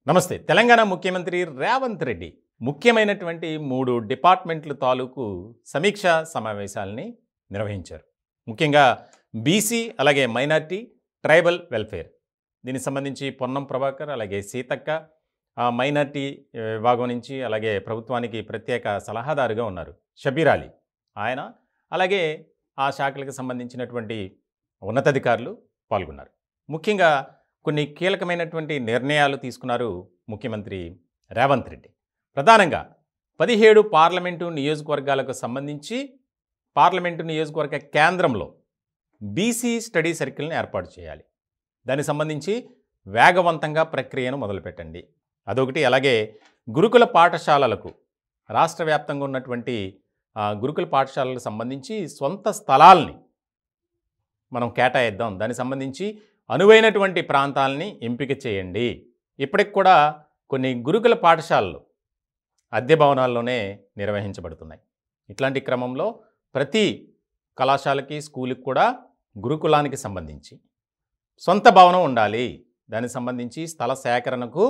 నమస్తే. తెలంగాణ ముఖ్యమంత్రి రేవంత్ రెడ్డి ముఖ్యమైనటువంటి 3 డిపార్ట్మెంట్ల తాలూకు సమీక్షా సమావేశాలని నిర్వహించారు. ముఖ్యంగా బీసీ, అలాగే మైనారిటీ, ట్రైబల్ వెల్ఫేర్. దీనికి సంబంధించి పొన్నం ప్రభాకర్, అలాగే సీతక్క మైనారిటీ విభాగం నుంచి, అలాగే ప్రభుత్వానికి ప్రత్యేక సలహాదారుగా ఉన్నారు షబీర్ అలీ ఆయన, అలాగే ఆ శాఖలకు సంబంధించినటువంటి ఉన్నతాధికారులు పాల్గొన్నారు. ముఖ్యంగా కొన్ని కీలకమైనటువంటి నిర్ణయాలు తీసుకున్నారు ముఖ్యమంత్రి రేవంత్ రెడ్డి. ప్రధానంగా 17 పార్లమెంటు నియోజకవర్గాలకు సంబంధించి పార్లమెంటు నియోజకవర్గ కేంద్రంలో బీసీ స్టడీ సర్కిల్ని ఏర్పాటు చేయాలి. దానికి సంబంధించి వేగవంతంగా ప్రక్రియను మొదలుపెట్టండి. అదొకటి. అలాగే గురుకుల పాఠశాలలకు, రాష్ట్ర వ్యాప్తంగా ఉన్నటువంటి గురుకుల పాఠశాలలకు సంబంధించి సొంత స్థలాల్ని మనం కేటాయిద్దాం. దానికి సంబంధించి అనువైనటువంటి ప్రాంతాలని ఎంపిక చేయండి. ఇప్పటికి కూడా కొన్ని గురుకుల పాఠశాలలు అద్దె భవనాల్లోనే నిర్వహించబడుతున్నాయి. ఇట్లాంటి క్రమంలో ప్రతి కళాశాలకి, స్కూలుకి కూడా గురుకులానికి సంబంధించి సొంత భవనం ఉండాలి. దానికి సంబంధించి స్థల సేకరణకు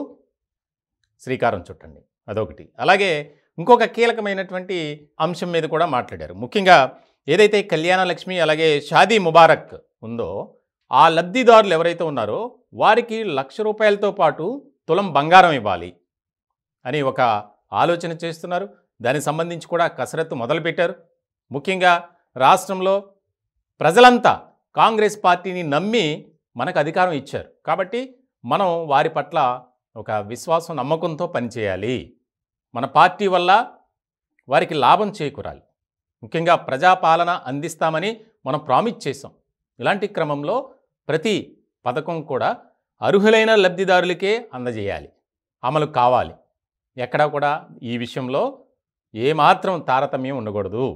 శ్రీకారం చుట్టండి. అదొకటి. అలాగే ఇంకొక కీలకమైనటువంటి అంశం మీద కూడా మాట్లాడారు. ముఖ్యంగా ఏదైతే కళ్యాణ లక్ష్మి, అలాగే షాదీ ముబారక్ ఉందో, ఆ లబ్ధిదారులు ఎవరైతే ఉన్నారో వారికి ₹1,00,000తో పాటు తులం బంగారం ఇవ్వాలి అని ఒక ఆలోచన చేస్తున్నారు. దానికి సంబంధించి కూడా కసరత్తు మొదలుపెట్టారు. ముఖ్యంగా రాష్ట్రంలో ప్రజలంతా కాంగ్రెస్ పార్టీని నమ్మి మనకు అధికారం ఇచ్చారు. కాబట్టి మనం వారి పట్ల ఒక విశ్వాసం, నమ్మకంతో పనిచేయాలి. మన పార్టీ వల్ల వారికి లాభం చేకూరాలి. ముఖ్యంగా ప్రజాపాలన అందిస్తామని మనం ప్రామిస్ చేసాం. ఇలాంటి క్రమంలో ప్రతి పథకం కూడా అర్హులైన లబ్ధిదారులకే అందజేయాలి, అమలు కావాలి. ఎక్కడా కూడా ఈ విషయంలో ఏమాత్రం తారతమ్యం ఉండకూడదు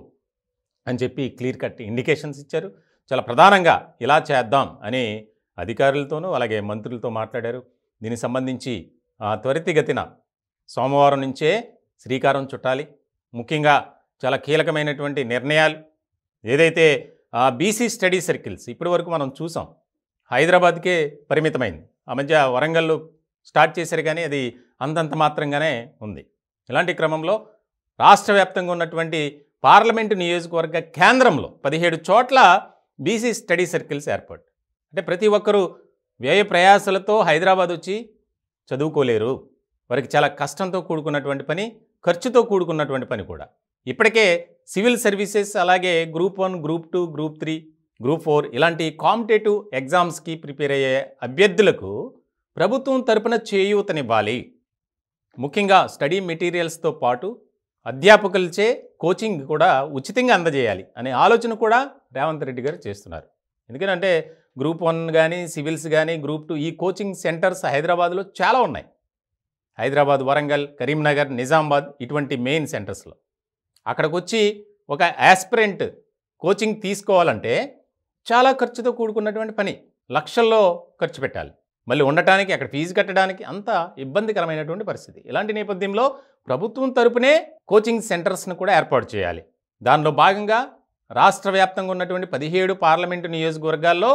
అని చెప్పి క్లియర్ కట్ ఇండికేషన్స్ ఇచ్చారు. చాలా ప్రధానంగా ఇలా చేద్దాం అని అధికారులతోనూ అలాగే మంత్రులతో మాట్లాడారు. దీనికి సంబంధించి త్వరితగతిన సోమవారం నుంచే శ్రీకారం చుట్టాలి. ముఖ్యంగా చాలా కీలకమైనటువంటి నిర్ణయాలు ఏదైతే బీసీ స్టడీ సర్కిల్స్ ఇప్పటి వరకు మనం చూసాం, హైదరాబాద్కే పరిమితమైంది. ఆ మధ్య వరంగల్లో స్టార్ట్ చేశారు, కానీ అది అంతంత మాత్రంగానే ఉంది. ఇలాంటి క్రమంలో రాష్ట్ర వ్యాప్తంగా ఉన్నటువంటి పార్లమెంటు నియోజకవర్గ కేంద్రంలో 17 చోట్ల బీసీ స్టడీ సర్కిల్స్ ఏర్పాటు. అంటే ప్రతి ఒక్కరూ వ్యయ ప్రయాసాలతో హైదరాబాద్ వచ్చి చదువుకోలేరు. వారికి చాలా కష్టంతో కూడుకున్నటువంటి పని, ఖర్చుతో కూడుకున్నటువంటి పని కూడా. ఇప్పటికే సివిల్ సర్వీసెస్, అలాగే గ్రూప్ 1, గ్రూప్ 2, గ్రూప్ 3, గ్రూప్ 4 ఇలాంటి కాంపిటేటివ్ ఎగ్జామ్స్కి ప్రిపేర్ అయ్యే అభ్యర్థులకు ప్రభుత్వం తరపున చేయూతనివ్వాలి. ముఖ్యంగా స్టడీ మెటీరియల్స్తో పాటు అధ్యాపకులచే కోచింగ్ కూడా ఉచితంగా అందజేయాలి అనే ఆలోచన కూడా రేవంత్ రెడ్డి గారు చేస్తున్నారు. ఎందుకంటే గ్రూప్ 1 కానీ, సివిల్స్ కానీ, గ్రూప్ 2 ఈ కోచింగ్ సెంటర్స్ హైదరాబాద్లో చాలా ఉన్నాయి. హైదరాబాద్, వరంగల్, కరీంనగర్, నిజామాబాద్ ఇటువంటి మెయిన్ సెంటర్స్లో అక్కడికి వచ్చి ఒక యాస్పిరెంట్ కోచింగ్ తీసుకోవాలంటే చాలా ఖర్చుతో కూడుకున్నటువంటి పని. లక్షల్లో ఖర్చు పెట్టాలి. మళ్ళీ ఉండటానికి, అక్కడ ఫీజు కట్టడానికి అంత ఇబ్బందికరమైనటువంటి పరిస్థితి. ఇలాంటి నేపథ్యంలో ప్రభుత్వం తరపునే కోచింగ్ సెంటర్స్ను కూడా ఏర్పాటు చేయాలి. దానిలో భాగంగా రాష్ట్ర వ్యాప్తంగా ఉన్నటువంటి 17 పార్లమెంటు నియోజకవర్గాల్లో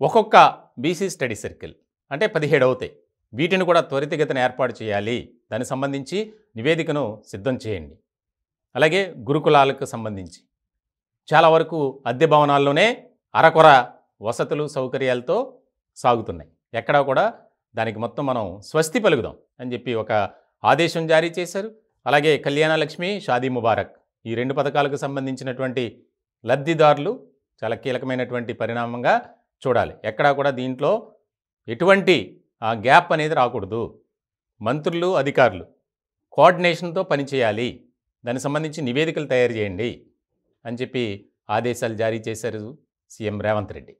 ఒక్కొక్క బీసీ స్టడీ సర్కిల్ అంటే 17 అవుతాయి. వీటిని కూడా త్వరితగతిన ఏర్పాటు చేయాలి. దానికి సంబంధించి నివేదికను సిద్ధం చేయండి. అలాగే గురుకులాలకు సంబంధించి చాలా వరకు అద్దె భవనాల్లోనే అరకొర వసతులు, సౌకర్యాలతో సాగుతున్నాయి. ఎక్కడా కూడా దానికి మొత్తం మనం స్వస్తి పలుకుదాం అని చెప్పి ఒక ఆదేశం జారీ చేశారు. అలాగే కళ్యాణ లక్ష్మి, షాదీ ముబారక్ ఈ 2 పథకాలకు సంబంధించినటువంటి లబ్ధిదారులు చాలా కీలకమైనటువంటి పరిణామంగా చూడాలి. ఎక్కడా కూడా దీంట్లో ఎటువంటి గ్యాప్ అనేది రాకూడదు. మంత్రులు, అధికారులు కోఆర్డినేషన్తో పనిచేయాలి. దానికి సంబంధించి నివేదికలు తయారు చేయండి అని చెప్పి ఆదేశాలు జారీ చేశారు సీఎం రేవంత్ రెడ్డి.